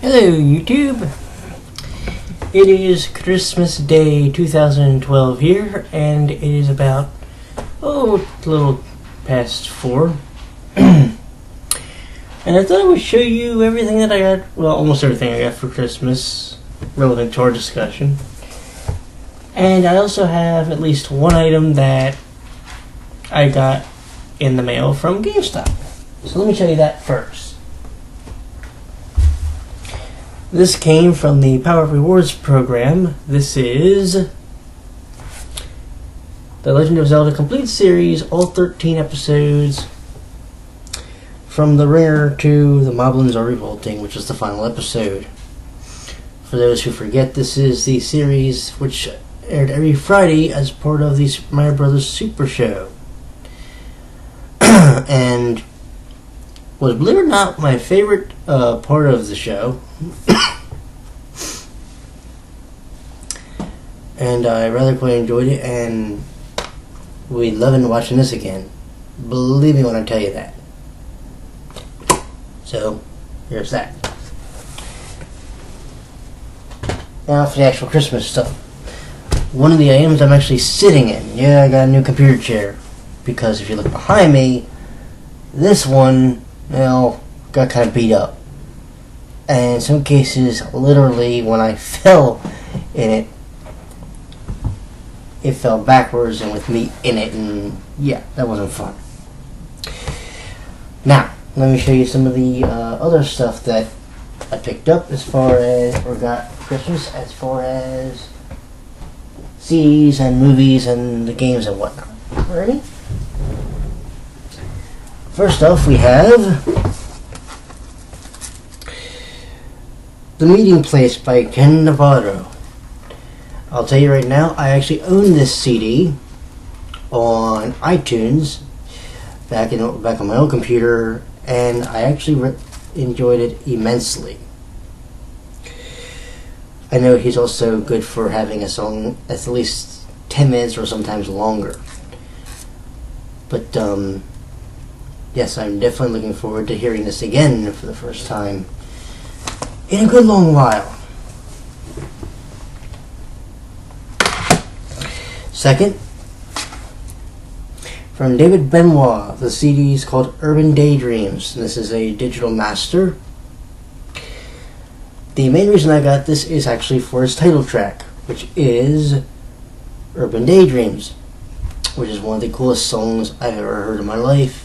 Hello YouTube! It is Christmas Day 2012 here, and it is about, a little past 4. And I thought I would show you everything that I got, well, almost everything I got for Christmas, relevant to our discussion. And I also have at least one item that I got in the mail from GameStop. So let me show you that first. This came from the Power Rewards program. This is The Legend of Zelda Complete Series, all 13 episodes, from the Ringer to The Moblins Are Revolting, which is the final episode. For those who forget, this is the series which aired every Friday as part of the Super Mario Bros. Super Show. And was, believe it or not, my favorite part of the show. And I rather quite enjoyed it, and we loving watching this again. Believe me when I tell you that. So, here's that. Now for the actual Christmas stuff. One of the items I'm actually sitting in. Yeah, I got a new computer chair. Because if you look behind me, this one, well, got kind of beat up. And in some cases, literally, when I fell in it, it fell backwards and with me in it, and yeah, that wasn't fun. Now, let me show you some of the other stuff that I picked up as far as, or got for Christmas, as far as CDs and movies and the games and whatnot. Alrighty? First off, we have The Meeting Place by Ken Navarro. I'll tell you right now, I actually own this CD on iTunes back on my old computer, and I actually enjoyed it immensely. I know he's also good for having a song that's at least 10 minutes or sometimes longer. But yes, I'm definitely looking forward to hearing this again for the first time in a good long while. Second, from David Benoit, the CD is called Urban Daydreams. This is a digital master. The main reason I got this is actually for its title track, which is Urban Daydreams, which is one of the coolest songs I've ever heard in my life.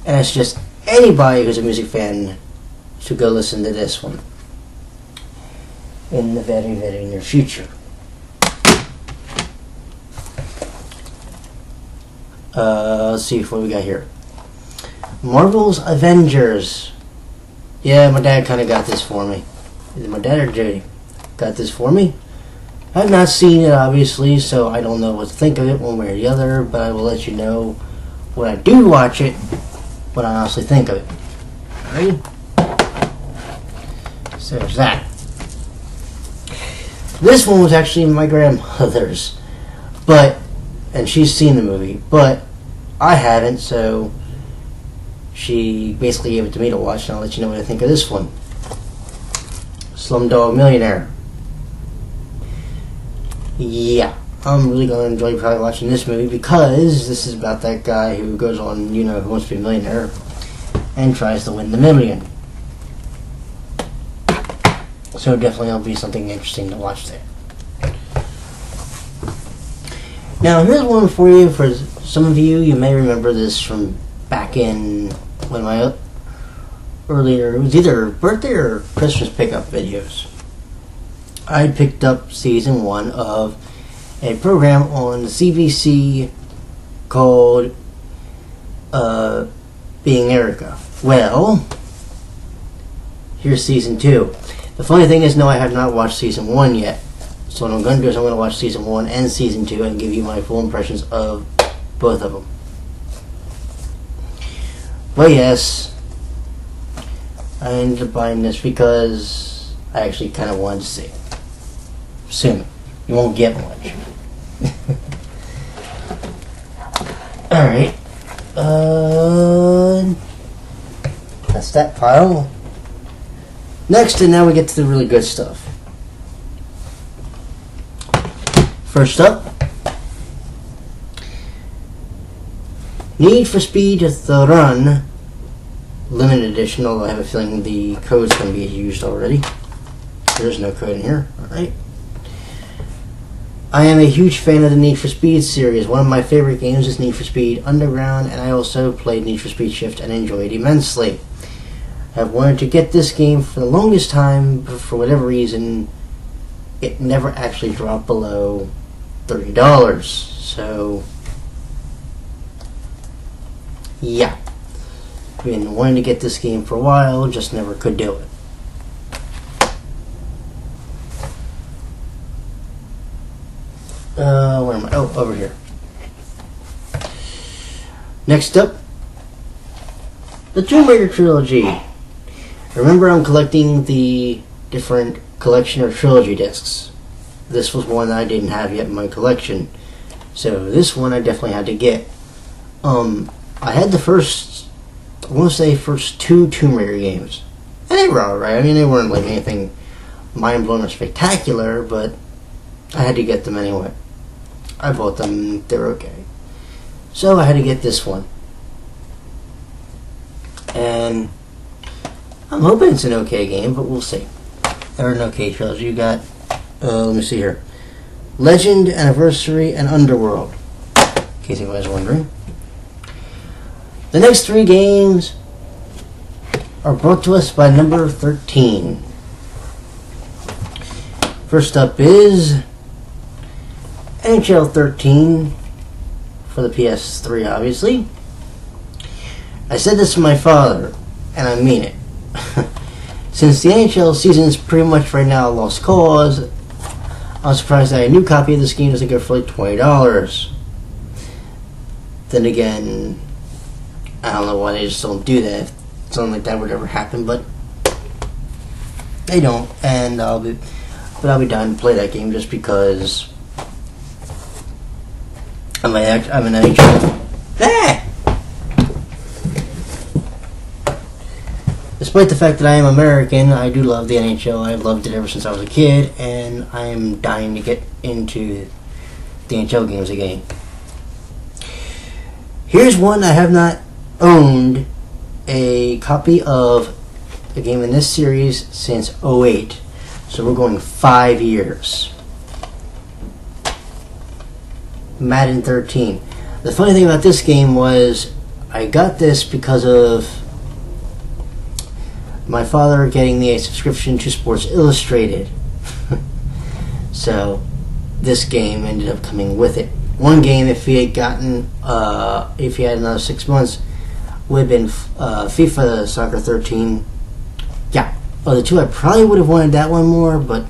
And it's just anybody who's a music fan should go listen to this one in the very, very near future. Let's see what we got here. Marvel's Avengers. Yeah, my dad kind of got this for me. Is it my dad or Jody? Got this for me. I've not seen it, obviously, so I don't know what to think of it one way or the other, but I will let you know when I do watch it, what I honestly think of it. Alright? So there's that. This one was actually my grandmother's, and she's seen the movie, but I haven't, so she basically gave it to me to watch, and I'll let you know what I think of this one. Slumdog Millionaire. Yeah, I'm really going to enjoy probably watching this movie because this is about that guy who goes on, who wants to be a millionaire and tries to win the million. So definitely it'll be something interesting to watch there. Now here's one for you. For some of you, you may remember this from back in one of my earlier, it was either birthday or Christmas pickup videos. I picked up season 1 of a program on the CBC called Being Erica. Well, here's season 2. The funny thing is, no, I have not watched season 1 yet. So what I'm going to do is I'm going to watch season 1 and season 2 and give you my full impressions of both of them. But yes, I ended up buying this because I actually kind of wanted to see it. Soon. You won't get much. Alright. That's that pile. Next, and now we get to the really good stuff. First up, Need for Speed The Run Limited Edition, although I have a feeling the code's going to be used already. There's no code in here. Alright. I am a huge fan of the Need for Speed series. One of my favorite games is Need for Speed Underground, and I also played Need for Speed Shift and enjoyed it immensely. I've wanted to get this game for the longest time, but for whatever reason, it never actually dropped below $30. So, yeah. Been wanting to get this game for a while, just never could do it. Where am I? Oh, over here. Next up, the Tomb Raider Trilogy. Remember, I'm collecting the different collection or trilogy discs. This was one that I didn't have yet in my collection, so this one I definitely had to get. I had the first, I want to say, first two Tomb Raider games, and they were alright. I mean, they weren't like anything mind-blowing or spectacular, but I had to get them anyway. I bought them, they're okay. So I had to get this one. And I'm hoping it's an okay game, but we'll see. Or an okay trilogy. You got, let me see here. Legend, Anniversary, and Underworld. In case anybody's wondering. The next three games are brought to us by number 13. First up is NHL 13 for the PS3, obviously. I said this to my father, and I mean it. Since the NHL season is pretty much right now a lost cause, I was surprised that a new copy of this game doesn't go for like $20. Then again, I don't know why they just don't do that. If something like that would ever happen, but they don't, and I'll be down to play that game just because I'm an NHL. Despite the fact that I am American, I do love the NHL. I've loved it ever since I was a kid, and I am dying to get into the NHL games again. Here's one I have not owned a copy of a game in this series since 2008. So we're going 5 years. Madden 13. The funny thing about this game was I got this because of my father getting me a subscription to Sports Illustrated. So this game ended up coming with it. One game, if he had gotten, if he had another 6 months, would have been FIFA Soccer 13. Yeah. Of the two, I probably would have wanted that one more, but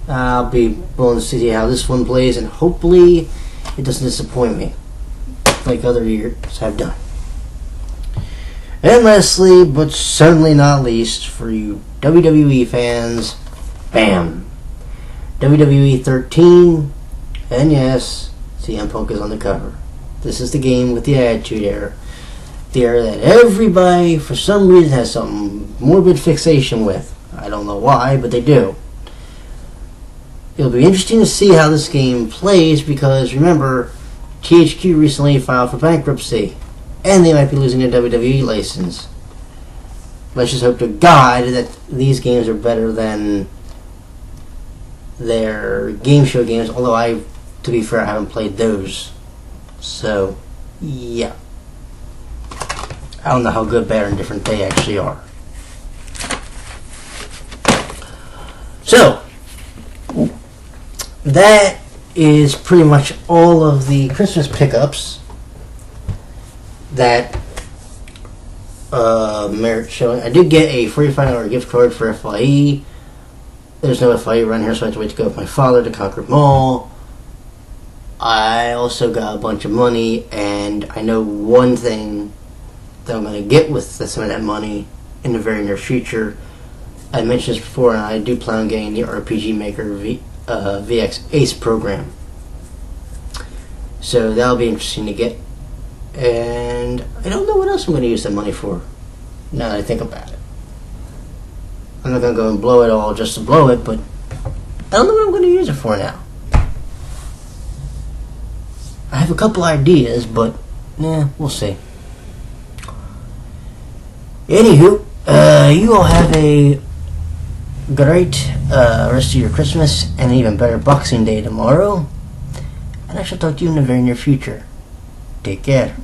I'll be willing to see how this one plays, and hopefully it doesn't disappoint me like other years have done. And lastly, but certainly not least, for you WWE fans, bam! WWE 13, and yes, CM Punk is on the cover. This is the game with the Attitude Era. The era that everybody, for some reason, has some morbid fixation with. I don't know why, but they do. It'll be interesting to see how this game plays because, remember, THQ recently filed for bankruptcy, and they might be losing their WWE license. Let's just hope to God that these games are better than their game show games, although to be fair, I haven't played those. So, yeah. I don't know how good, bad, or indifferent they actually are. So, that is pretty much all of the Christmas pickups that merit showing. I did get a $45 gift card for FIE. There's no FIE around here, so I have to wait to go with my father to Concord Mall. I also got a bunch of money, and I know one thing that I'm going to get with some of that money in the very near future. I mentioned this before, and I do plan on getting the RPG Maker VX Ace program. So that'll be interesting to get. And I don't know what else I'm going to use that money for, now that I think about it. I'm not gonna go and blow it all just to blow it, but I don't know what I'm gonna use it for now. I have a couple ideas, but yeah, we'll see. Anywho, you all have a great rest of your Christmas and an even better Boxing Day tomorrow. And I shall talk to you in the very near future. Take care.